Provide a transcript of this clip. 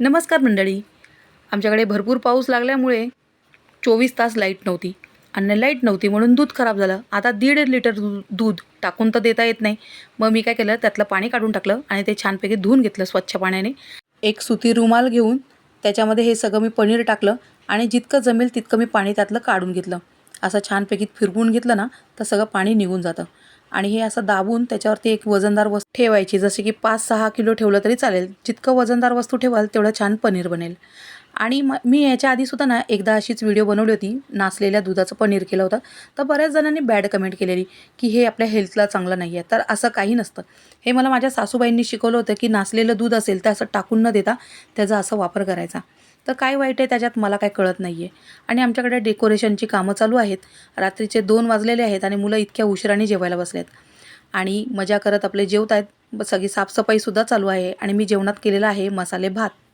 नमस्कार मंडळी. आमच्याकडे भरपूर पाऊस लागल्यामुळे 24 तास लाईट नव्हती आणि लाईट नव्हती म्हणून दूध खराब झालं. आता 1.5 लिटर दूध टाकून तर देता येत नाही. मग मी काय केलं, त्यातलं पाणी काढून टाकलं आणि ते छानपैकी धुवून घेतलं स्वच्छ पाण्याने. एक सुती रुमाल घेऊन त्याच्यामध्ये हे सगळं मी पनीर टाकलं आणि जितकं जमेल तितकं मी पाणी त्यातलं काढून घेतलं. असं छानपैकी फिरवून घेतलं ना तर सगळं पाणी निघून जातं. आणि हे असं दाबून त्याच्यावरती एक वजनदार वस्तू ठेवायची, जसे की 5-6 किलो ठेवलं तरी चालेल. जितकं वजनदार वस्तू ठेवाल तेवढं छान पनीर बनेल. आणि मी याच्या आधीसुद्धा ना एकदा अशीच व्हिडिओ बनवली होती, नासलेल्या दुधाचं पनीर केलं होतं. तर बऱ्याच जणांनी बॅड कमेंट केलेली की हे आपल्या हेल्थला चांगलं नाही आहे. तर असं काही नसतं. हे मला माझ्या सासूबाईंनी शिकवलं होतं की नासलेलं दूध असेल तर असं टाकून न देता त्याचा असा वापर करायचा. तर काय वाईट आहे त्याच्यात मला काय कळत नाही आहे. आणि आमच्याकडे डेकोरेशनची कामं चालू आहेत. रात्रीचे 2 वाजलेले आहेत आणि मुलं इतक्या उशिराने जेवायला बसलेत आणि मजा करत आपले जेवत आहेत. सगळी साफसफाईसुद्धा चालू आहे आणि मी जेवणात केलेला आहे मसाले भात.